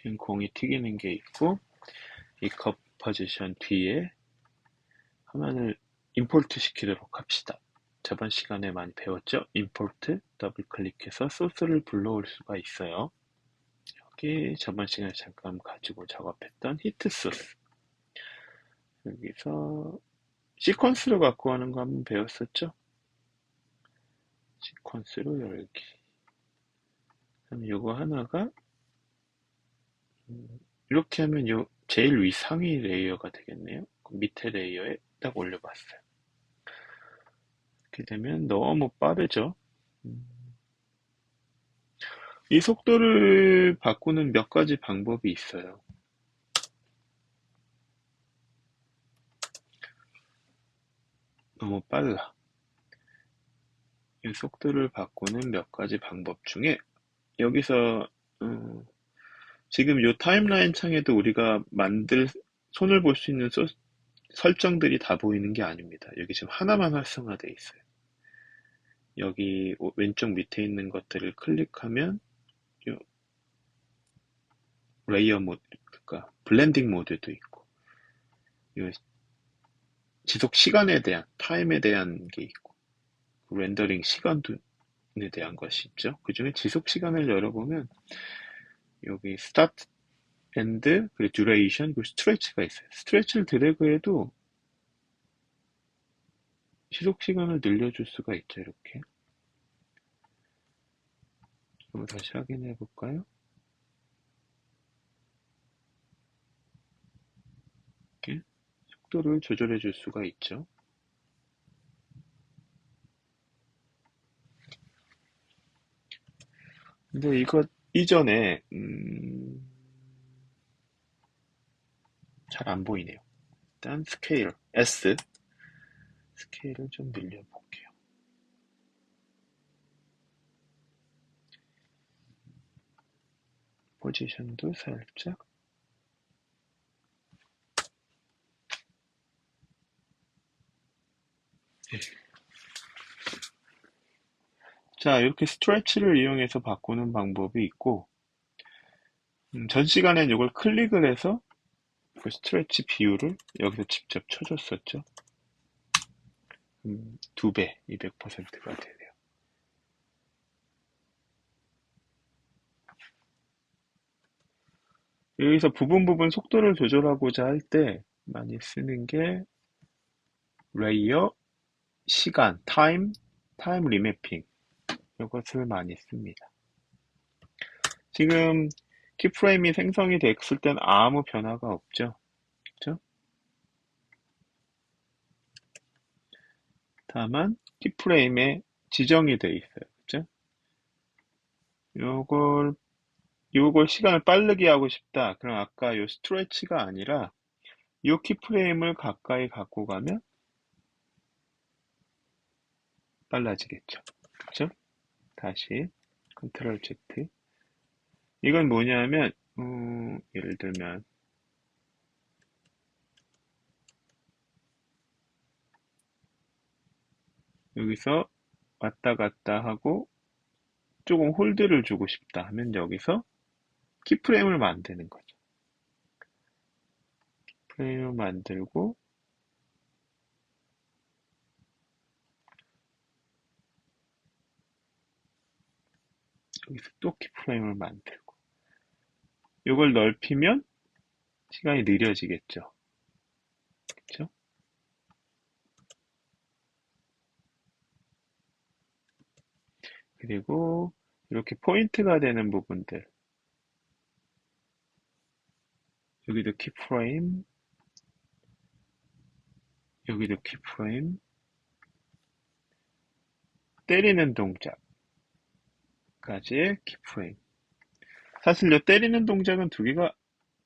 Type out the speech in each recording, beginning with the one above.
지금 공이 튀기는 게 있고, 이 컵 포지션 뒤에 화면을 임포트 시키도록 합시다. 저번 시간에 많이 배웠죠? 임포트 더블 클릭해서 소스를 불러올 수가 있어요. 여기 저번 시간에 잠깐 가지고 작업했던 히트 소스. 여기서 시퀀스로 갖고 가는 거 한번 배웠었죠? 시퀀스로 열기. 그럼 요거 하나가 이렇게 하면 요 제일 위 상위 레이어가 되겠네요. 그 밑에 레이어에 딱 올려봤어요. 이렇게 되면 너무 빠르죠? 이 속도를 바꾸는 몇 가지 방법이 있어요. 너무 빨라. 이 속도를 바꾸는 몇 가지 방법 중에 여기서 지금 이 타임라인 창에도 우리가 손을 볼 수 있는 설정들이 다 보이는 게 아닙니다. 여기 지금 하나만 활성화되어 있어요. 여기 왼쪽 밑에 있는 것들을 클릭하면 요 레이어 모드, 그러니까 블렌딩 모드도 있고, 요 지속 시간에 대한 타임에 대한 게 있고, 렌더링 시간에 대한 것이 있죠. 그 중에 지속 시간을 열어보면 여기 스타트, 엔드, 그리고 듀레이션, 그리고 스트레치가 있어요. 스트레치를 드래그해도 지속 시간을 늘려줄 수가 있죠. 이렇게. 한번 다시 확인해 볼까요? 이렇게 속도를 조절해 줄 수가 있죠. 근데 이것 이전에 잘 안 보이네요. 일단 스케일 S 스케일을 좀 늘려볼게요. 포지션도 살짝. 네. 자, 이렇게 스트레치를 이용해서 바꾸는 방법이 있고, 전 시간엔 이걸 클릭을 해서 그 스트레치 비율을 여기서 직접 쳐줬었죠. 2배, 200%가 되네요. 여기서 부분 속도를 조절하고자 할 때 많이 쓰는 게 레이어, 시간, 타임 리매핑 이것을 많이 씁니다. 지금 키프레임이 생성이 됐을 땐 아무 변화가 없죠. 그렇죠? 다만 키프레임에 지정이 돼 있어요. 그렇죠? 요걸 시간을 빠르게 하고 싶다. 그럼 아까 요 스트레치가 아니라 요 키프레임을 가까이 갖고 가면 빨라지겠죠. 그렇죠? 다시 컨트롤 Z. 이건 뭐냐면 예를 들면 여기서 왔다 갔다 하고 조금 홀드를 주고 싶다 하면 여기서 키프레임을 만드는 거죠. 프레임을 만들고 여기서 또 키프레임을 만들고 이걸 넓히면 시간이 느려지겠죠. 그렇죠? 그리고 이렇게 포인트가 되는 부분들 여기도 키프레임 여기도 키프레임 때리는 동작까지의 키프레임. 사실 이 때리는 동작은 두 개가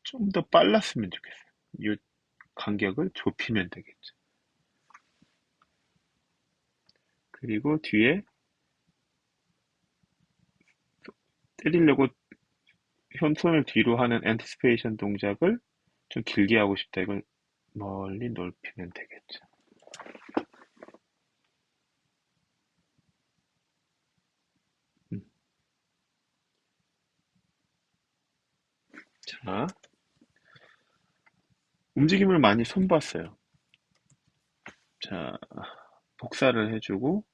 좀 더 빨랐으면 좋겠어요. 이 간격을 좁히면 되겠죠. 그리고 뒤에 때리려고 손을 뒤로 하는 엔티시페이션 동작을 좀 길게 하고 싶다. 이걸 멀리 넓히면 되겠죠. 자, 움직임을 많이 손봤어요. 자, 복사를 해주고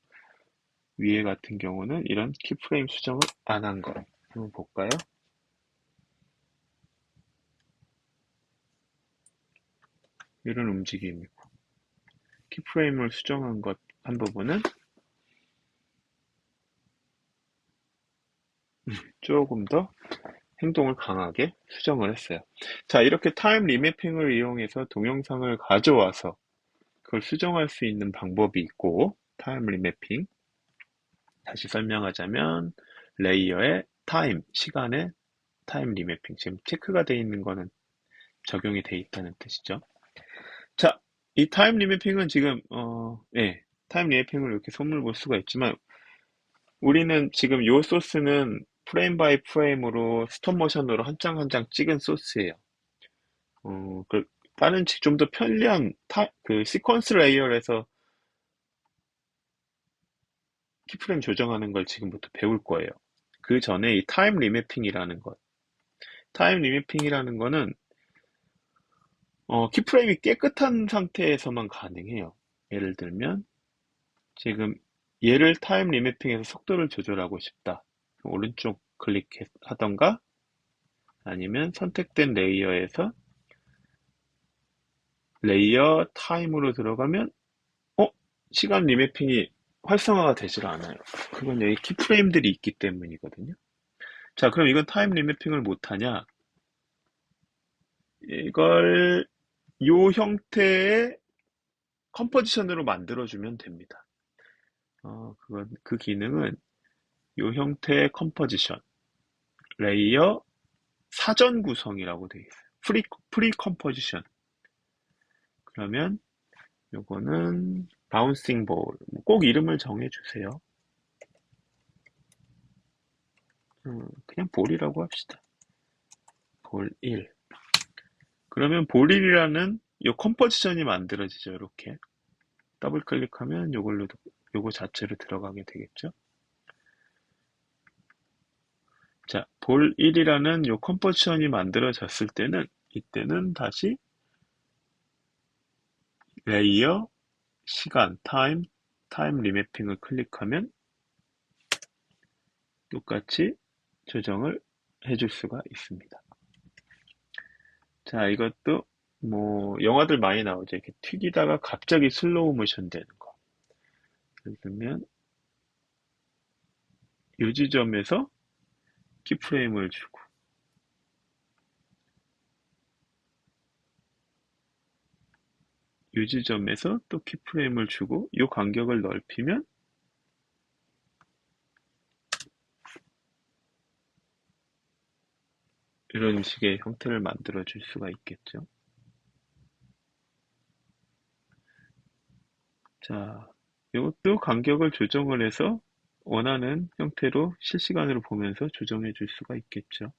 위에 같은 경우는 이런 키프레임 수정을 안 한 거 한번 볼까요? 이런 움직임이고 키프레임을 수정한 것 한 부분은 조금 더 행동을 강하게 수정을 했어요. 자, 이렇게 타임 리매핑을 이용해서 동영상을 가져와서 그걸 수정할 수 있는 방법이 있고, 타임 리매핑. 다시 설명하자면, 레이어의 타임, 시간의 타임 리매핑. 지금 체크가 되어 있는 거는 적용이 되어 있다는 뜻이죠. 자, 이 타임 리매핑은 지금, 예, 타임 리매핑을 이렇게 손을 볼 수가 있지만, 우리는 지금 요 소스는 프레임 바이 프레임으로 스톱 모션으로 한 장 한 장 찍은 소스예요. 다른 좀 더 편리한 그 시퀀스 레이어에서 키프레임 조정하는 걸 지금부터 배울 거예요. 그 전에 이 타임 리매핑이라는 것. 타임 리매핑이라는 거는 키프레임이 깨끗한 상태에서만 가능해요. 예를 들면 지금 얘를 타임 리매핑해서 속도를 조절하고 싶다. 오른쪽 클릭하던가 아니면 선택된 레이어에서 레이어 타임으로 들어가면 시간 리매핑이 활성화가 되질 않아요. 그건 여기 키프레임들이 있기 때문이거든요. 자, 그럼 이건 타임 리매핑을 못하냐? 이걸 요 형태의 컴포지션으로 만들어주면 됩니다. 그 기능은 요 형태의 컴포지션, 레이어 사전 구성이라고 되어 있어요. 프리 컴포지션. 그러면 요거는 바운싱 볼. 꼭 이름을 정해주세요. 그냥 볼이라고 합시다. 볼 1. 그러면 볼 1이라는 요 컴포지션이 만들어지죠. 이렇게. 더블 클릭하면 요거 자체로 들어가게 되겠죠. 자, 볼 1이라는 요 컴포지션이 만들어졌을 때는 이때는 다시 레이어, 시간, 타임 리매핑을 클릭하면 똑같이 조정을 해줄 수가 있습니다. 자, 이것도 뭐 영화들 많이 나오죠. 이렇게 튀기다가 갑자기 슬로우 모션 되는 거. 예를 들면 이 지점에서 키프레임을 주고 이 지점에서 또 키프레임을 주고 이 간격을 넓히면 이런 식의 형태를 만들어 줄 수가 있겠죠. 자, 이것도 간격을 조정을 해서 원하는 형태로 실시간으로 보면서 조정해 줄 수가 있겠죠.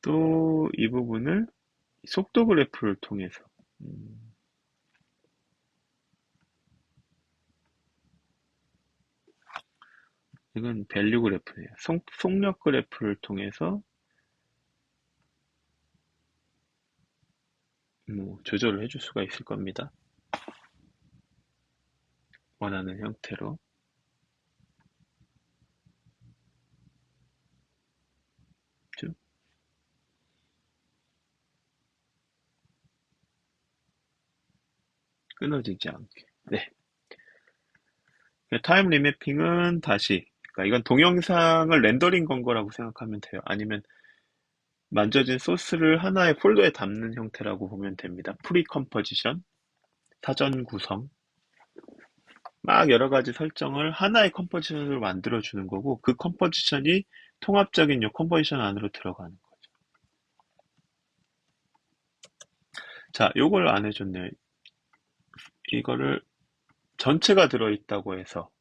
또 이 부분을 속도 그래프를 통해서 이건 밸류 그래프예요. 속력 그래프를 통해서 조절을 해줄 수가 있을 겁니다. 원하는 형태로. 그렇죠? 끊어지지 않게. 네. 타임 리매핑은 다시, 그러니까 이건 동영상을 렌더링 건 거라고 생각하면 돼요. 아니면 만져진 소스를 하나의 폴더에 담는 형태라고 보면 됩니다. 프리 컴포지션, 사전 구성, 막 여러 가지 설정을 하나의 컴포지션으로 만들어주는 거고, 그 컴포지션이 통합적인 이 컴포지션 안으로 들어가는 거죠. 자, 요걸 안 해줬네요. 이거를 전체가 들어있다고 해서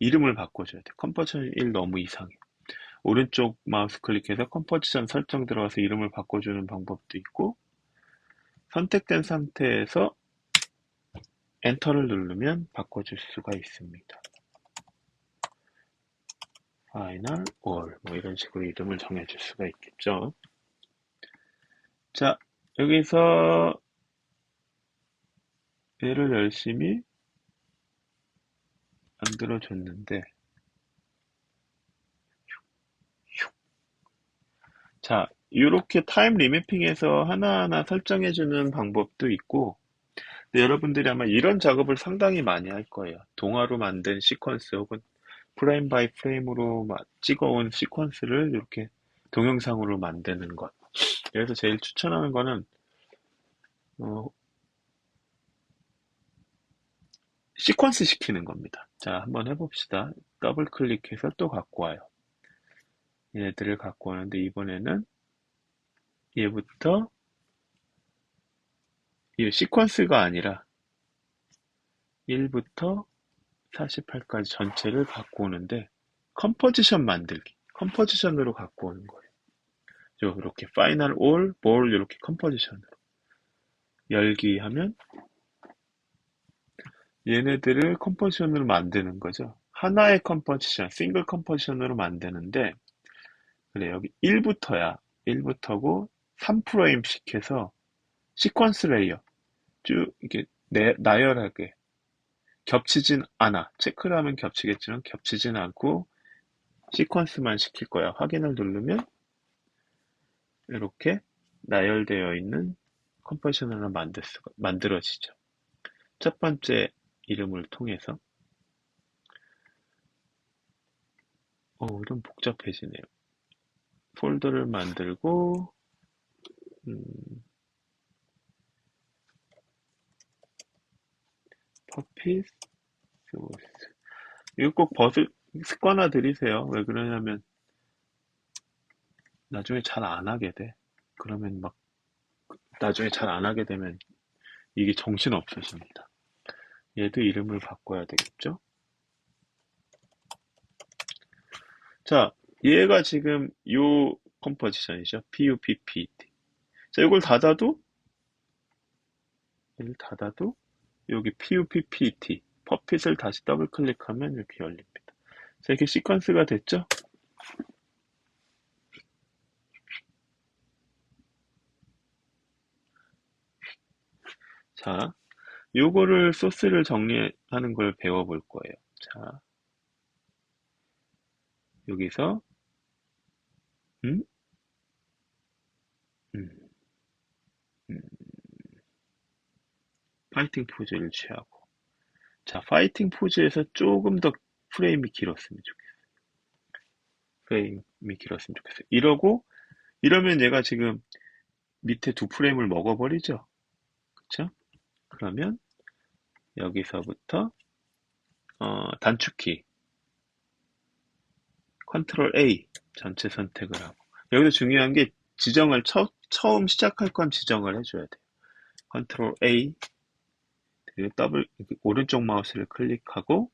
이름을 바꿔줘야 돼. 컴포지션 1 너무 이상해. 오른쪽 마우스 클릭해서 컴포지션 설정 들어가서 이름을 바꿔주는 방법도 있고, 선택된 상태에서 엔터를 누르면 바꿔줄 수가 있습니다. final, all 뭐 이런 식으로 이름을 정해줄 수가 있겠죠. 자, 여기서 얘를 열심히 만들어줬는데 자, 이렇게 타임 리매핑에서 하나하나 설정해주는 방법도 있고 근데 여러분들이 아마 이런 작업을 상당히 많이 할 거예요. 동화로 만든 시퀀스 혹은 프레임 바이 프레임으로 찍어온 시퀀스를 이렇게 동영상으로 만드는 것. 그래서 제일 추천하는 거는 어, 시퀀스 시키는 겁니다. 자, 한번 해봅시다. 더블 클릭해서 또 갖고 와요. 얘네들을 갖고 오는데 이번에는 얘부터 이 시퀀스가 아니라 1부터 48까지 전체를 갖고 오는데 컴포지션 만들기. 컴포지션으로 갖고 오는 거예요. 이렇게 파이널 올, 볼 이렇게 컴포지션으로 열기 하면 얘네들을 컴포지션으로 만드는 거죠. 하나의 컴포지션, 싱글 컴포지션으로 만드는데 그래 여기 1부터야. 1부터고 3프레임씩 해서 시퀀스 레이어 쭉 이렇게 나열하게 겹치진 않아. 체크를 하면 겹치겠지만 겹치진 않고 시퀀스만 시킬 거야. 확인을 누르면 이렇게 나열되어 있는 컴포지션을 만들어지죠. 첫 번째 이름을 통해서 좀 복잡해지네요. 폴더를 만들고 음, 퍼피스 소스 이거 꼭 습관화 들이세요. 왜 그러냐면 나중에 잘 안 하게 돼. 그러면 막 나중에 잘 안 하게 되면 이게 정신 없어집니다. 얘도 이름을 바꿔야 되겠죠? 자, 얘가 지금 요 컴포지션이죠. PUPPT. 자, 이걸 닫아도 얘를 닫아도 여기 PUPPT 퍼핏을 다시 더블 클릭하면 이렇게 열립니다. 자, 이렇게 시퀀스가 됐죠? 자, 요거를 소스를 정리하는 걸 배워볼 거예요. 자, 여기서 음, 음, 음, 파이팅 포즈를 취하고 자, 파이팅 포즈에서 조금 더 프레임이 길었으면 좋겠어요. 프레임이 길었으면 좋겠어요. 이러면 얘가 지금 밑에 두 프레임을 먹어버리죠. 그쵸? 그러면 여기서부터 단축키 컨트롤 A 전체 선택을 하고 여기서 중요한 게 지정을 처음 시작할 건 지정을 해줘야 돼요. 컨트롤 A 그리고 오른쪽 마우스를 클릭하고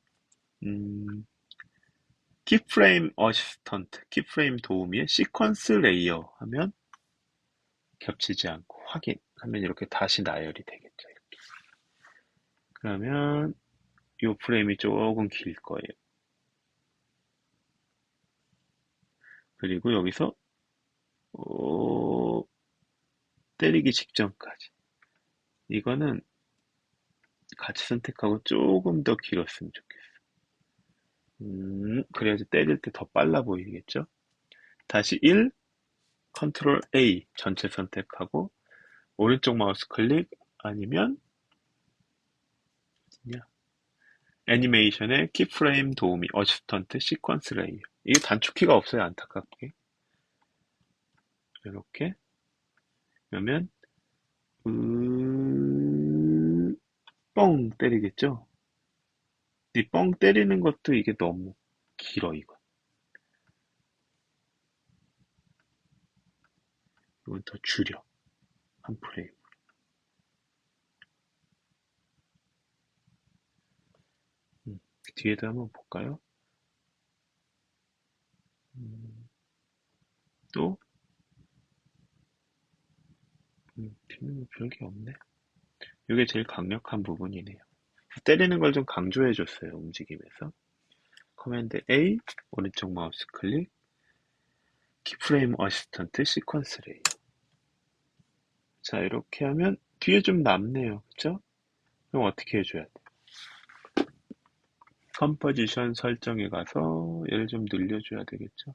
키프레임 어시스턴트 키프레임 도우미에 시퀀스 레이어 하면 겹치지 않고 확인하면 이렇게 다시 나열이 되겠죠. 이렇게. 그러면 이 프레임이 조금 길 거예요. 그리고 여기서 때리기 직전까지 이거는 같이 선택하고 조금 더 길었으면 좋겠어. 그래야지 때릴 때 더 빨라 보이겠죠? 다시 1, 컨트롤 A 전체 선택하고 오른쪽 마우스 클릭 아니면 애니메이션의 키프레임 도우미 어시스턴트 시퀀스 레이어 이게 단축키가 없어요 안타깝게 이렇게 그러면 뻥 때리겠죠? 이 뻥 때리는 것도 이게 너무 길어 이건 더 줄여 한 프레임 뒤에도 한번 볼까요? 또 뒤는 뭐 별게 없네 이게 제일 강력한 부분이네요 때리는 걸 좀 강조해 줬어요 움직임에서 커맨드 A, 오른쪽 마우스 클릭, 키프레임 어시스턴트 시퀀스 레이어. 자, 이렇게 하면 뒤에 좀 남네요. 그쵸? 그럼 어떻게 해줘야 돼? 컴포지션 설정에 가서 얘를 좀 늘려줘야 되겠죠?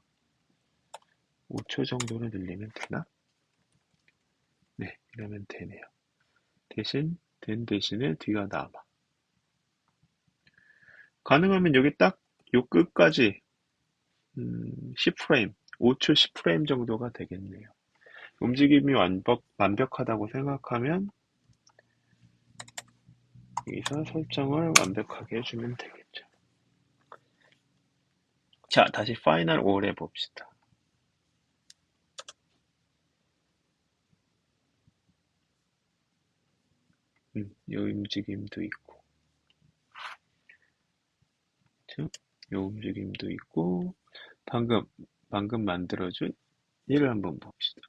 5초 정도로 늘리면 되나? 네, 이러면 되네요. 된 대신에 뒤가 남아. 가능하면 여기 딱 요 끝까지 10프레임, 5초 10프레임 정도가 되겠네요. 움직임이 완벽하다고 생각하면 여기서 설정을 완벽하게 해주면 되겠죠. 자, 다시 파이널 올 해봅시다. 이 움직임도 있고, 그쵸? 이 움직임도 있고, 방금 만들어준 얘를 한번 봅시다.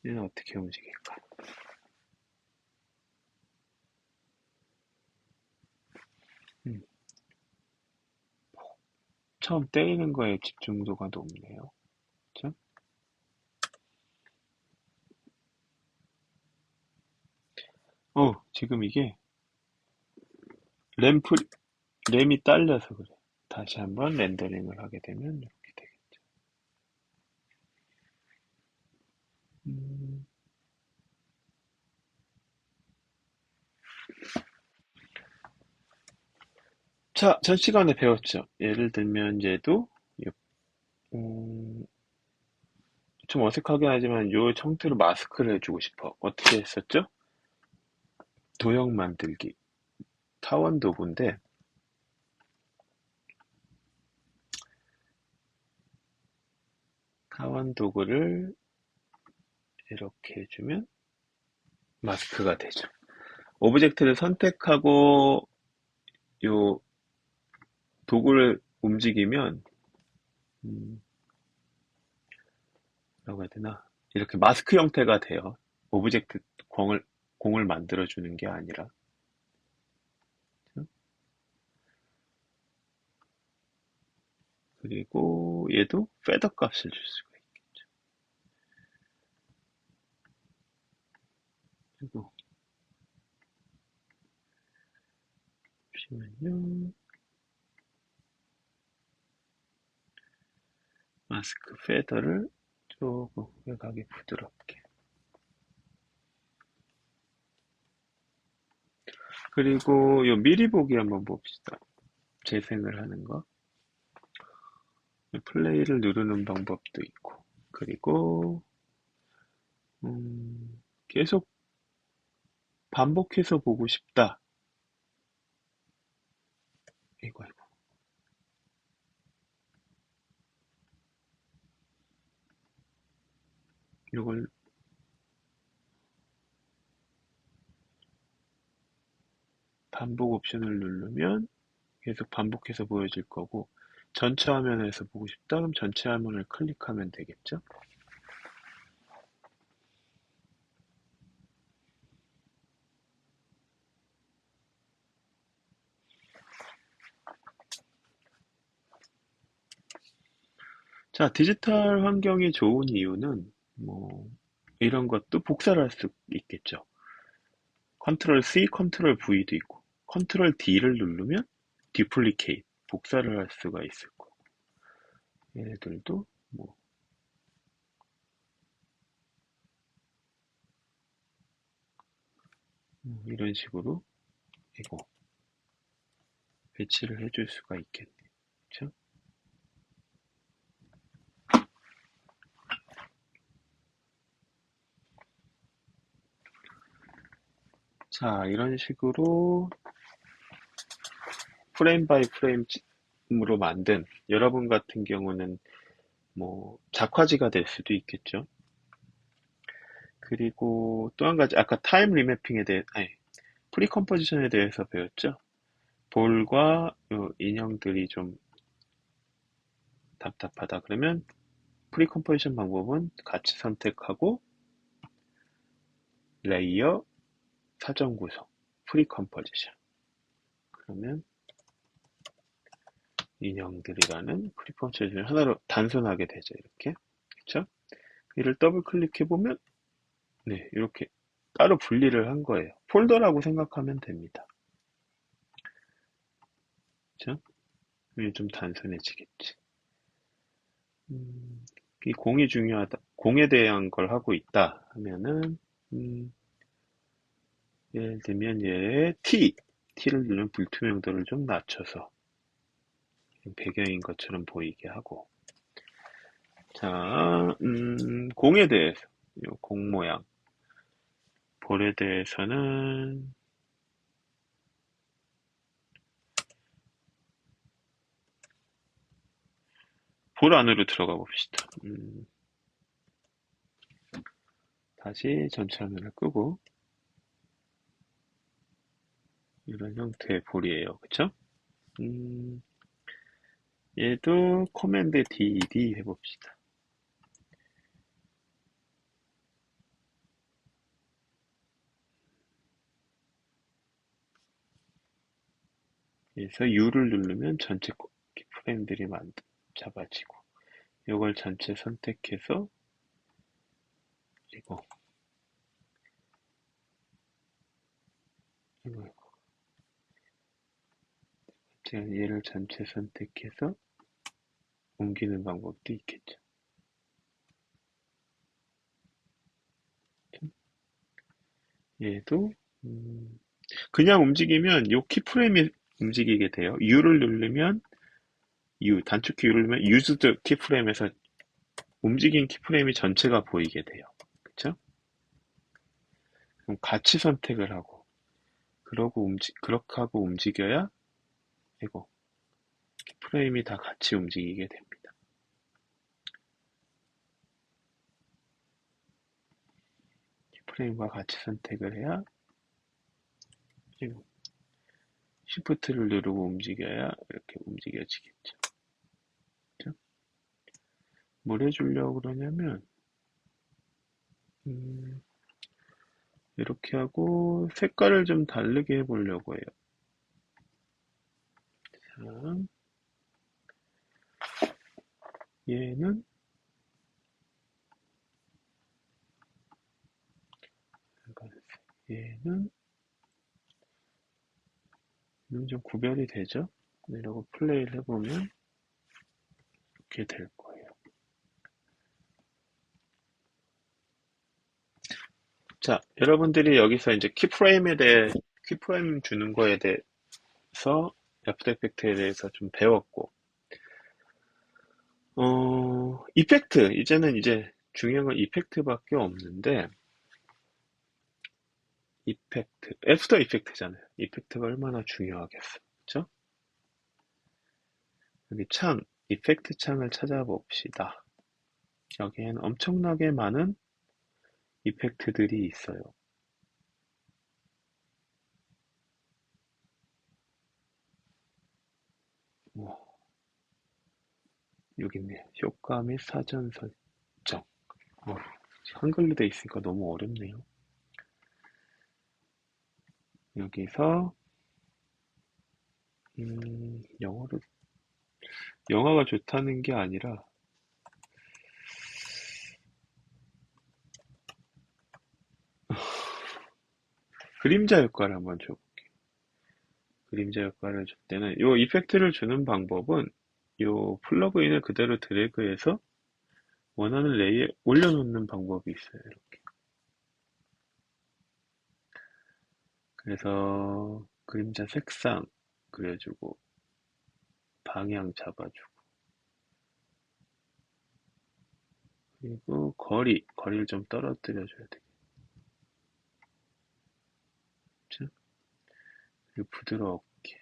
얘는 어떻게 움직일까? 처음 때리는 거에 집중도가 높네요. 그쵸? 지금 이게 램이 딸려서 그래. 다시 한번 렌더링을 하게 되면 이렇게 되겠죠. 자, 전 시간에 배웠죠. 예를 들면 얘도 음, 좀 어색하긴 하지만 요 형태로 마스크를 해주고 싶어. 어떻게 했었죠? 도형 만들기. 타원 도구인데 타원 도구를 이렇게 해주면 마스크가 되죠. 오브젝트를 선택하고 요 도구를 움직이면 뭐라고 해야 되나? 이렇게 마스크 형태가 돼요. 오브젝트 공을 만들어주는 게 아니라. 그리고 얘도 페더 값을 줄 수가 있겠죠. 그리고 잠시만요. 마스크 페더를 조금 외곽에 부드럽게. 그리고 요 미리 보기 한번 봅시다. 재생을 하는 거. 플레이를 누르는 방법도 있고. 그리고 계속 반복해서 보고 싶다. 이거. 이걸 반복 옵션을 누르면 계속 반복해서 보여질 거고, 전체 화면에서 보고 싶다 그럼 전체 화면을 클릭하면 되겠죠. 자, 디지털 환경이 좋은 이유는 뭐 이런 것도 복사를 할 수 있겠죠. 컨트롤 C, 컨트롤 V도 있고, 컨트롤 D를 누르면 디플리케이트, 복사를 할 수가 있을 거고, 얘네들도 뭐 이런 식으로 이거 배치를 해줄 수가 있겠네요. 그렇죠? 자, 이런 식으로 프레임 바이 프레임으로 만든 여러분 같은 경우는 뭐 작화지가 될 수도 있겠죠. 그리고 또 한 가지 아까 타임 리매핑에 대해 프리컴포지션에 대해서 배웠죠. 볼과 요 인형들이 좀 답답하다 그러면 프리컴포지션 방법은 같이 선택하고 레이어 사전 구성 프리컴포지션 그러면 인형들이라는 프리폼체 중에 하나로 단순하게 되죠. 이렇게. 그쵸? 이를 더블 클릭해 보면 네, 이렇게 따로 분리를 한 거예요. 폴더라고 생각하면 됩니다. 그쵸? 이게 좀 단순해지겠지. 이 공이 중요하다. 공에 대한 걸 하고 있다 하면은 예를 들면 얘의 T를 누르면 불투명도를 좀 낮춰서 배경인 것처럼 보이게 하고 자, 공에 대해서 요 공 모양 볼에 대해서는 볼 안으로 들어가 봅시다. 다시 전체 화면을 끄고 이런 형태의 볼이에요. 그쵸? 얘도 커맨드 DD 해봅시다. 그래서 U를 누르면 전체 프레임들이 잡아지고 이걸 전체 선택해서 이거 제가 얘를 전체 선택해서 옮기는 방법도 있겠죠. 얘도 그냥 움직이면 이 키프레임이 움직이게 돼요. U를 누르면 단축키 U를 누르면 used 키프레임에서 움직인 키프레임이 전체가 보이게 돼요. 그쵸? 그럼 같이 선택을 하고 그렇게 하고 움직여야 이거 키프레임이 다 같이 움직이게 됩니다. 키프레임과 같이 선택을 해야 이거 Shift를 누르고 움직여야 이렇게 움직여지겠죠. 그쵸? 뭘 해주려고 그러냐면 이렇게 하고 색깔을 좀 다르게 해보려고 해요. 자, 얘는 얘는 좀 구별이 되죠? 이러고 플레이를 해보면 이렇게 될 거예요. 자, 여러분들이 여기서 이제 키프레임 주는 거에 대해서 애프터 이펙트에 대해서 좀 배웠고, 이펙트, 이제 중요한 건 이펙트밖에 없는데, 애프터 이펙트잖아요. 이펙트가 얼마나 중요하겠어. 그쵸? 여기 이펙트 창을 찾아봅시다. 여기엔 엄청나게 많은 이펙트들이 있어요. 여기 있네요. 효과 및 사전 설정. 한글로 돼 있으니까 너무 어렵네요. 여기서 영화가 좋다는 게 아니라 그림자 효과를 한번 줘볼게요. 그림자 효과를 줄 때는 이 이펙트를 주는 방법은 이 플러그인을 그대로 드래그해서 원하는 레이에 올려놓는 방법이 있어요. 이렇게. 그래서 그림자 색상 그려주고 방향 잡아주고 그리고 거리를 좀 떨어뜨려줘야 되겠죠. 그리고 부드럽게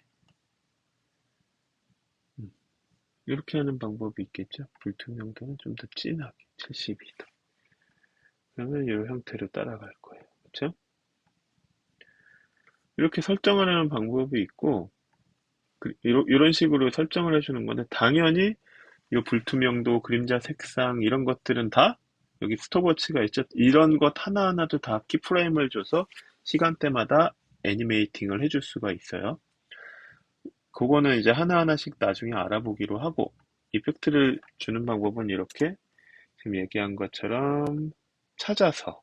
이렇게 하는 방법이 있겠죠. 불투명도는 좀 더 진하게 72도. 그러면 이 형태로 따라갈 거예요. 그렇죠? 이렇게 설정을 하는 방법이 있고 이런 식으로 설정을 해주는 건데 당연히 이 불투명도, 그림자 색상 이런 것들은 다 여기 스톱워치가 있죠. 이런 것 하나하나도 다 키프레임을 줘서 시간대마다 애니메이팅을 해줄 수가 있어요. 그거는 이제 하나하나씩 나중에 알아보기로 하고, 이펙트를 주는 방법은 이렇게 지금 얘기한 것처럼 찾아서,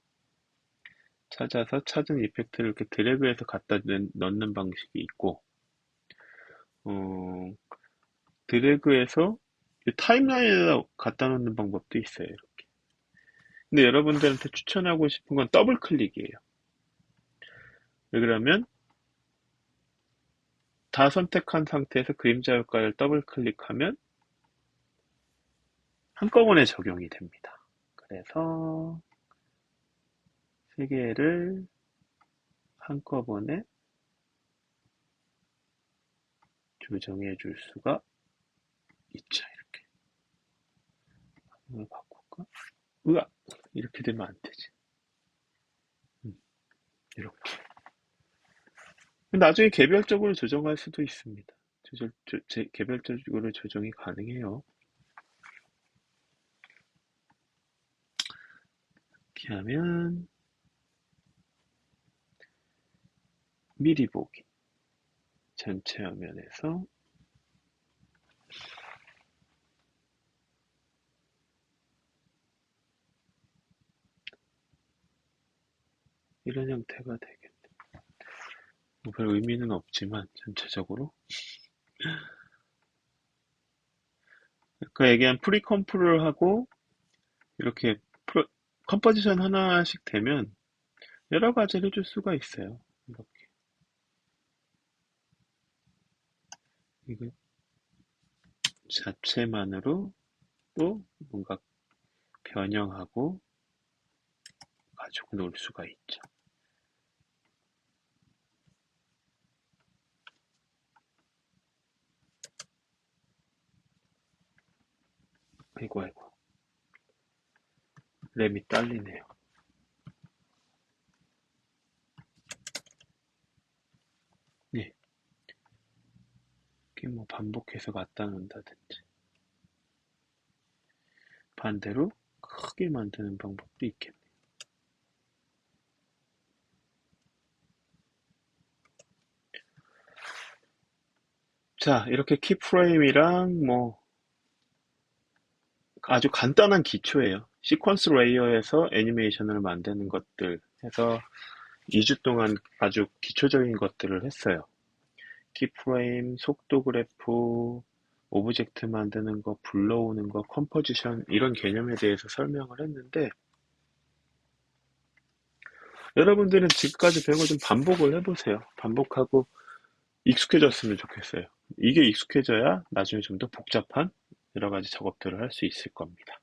찾은 이펙트를 이렇게 드래그해서 갖다 넣는 방식이 있고, 어, 드래그해서 타임라인에다 갖다 놓는 방법도 있어요, 이렇게. 근데 여러분들한테 추천하고 싶은 건 더블 클릭이에요. 왜 그러면 다 선택한 상태에서 그림자 효과를 더블 클릭하면 한꺼번에 적용이 됩니다. 그래서 세 개를 한꺼번에 조정해 줄 수가 있죠. 이렇게. 이걸 바꿀까? 으악! 이렇게 되면 안 되지. 이렇게. 나중에 개별적으로 조정할 수도 있습니다. 개별적으로 조정이 가능해요. 이렇게 하면 미리 보기. 전체 화면에서 이런 형태가 되겠네. 뭐 별 의미는 없지만 전체적으로 아까 얘기한 프리컴프를 하고 이렇게 컴포지션 하나씩 되면 여러 가지를 해줄 수가 있어요. 이렇게 이거 자체만으로 또 뭔가 변형하고 가지고 놀 수가 있죠. 아이고 아이고 램이 딸리네요. 네, 이렇게 뭐 반복해서 갖다 놓는다든지 반대로 크게 만드는 방법도 있겠네요. 자, 이렇게 키프레임이랑 뭐 아주 간단한 기초예요. 시퀀스 레이어에서 애니메이션을 만드는 것들 해서 2주 동안 아주 기초적인 것들을 했어요. 키프레임, 속도 그래프, 오브젝트 만드는 거, 불러오는 거, 컴포지션 이런 개념에 대해서 설명을 했는데 여러분들은 지금까지 배운 거 좀 반복을 해보세요. 반복하고 익숙해졌으면 좋겠어요. 이게 익숙해져야 나중에 좀 더 복잡한 여러 가지 작업들을 할 수 있을 겁니다.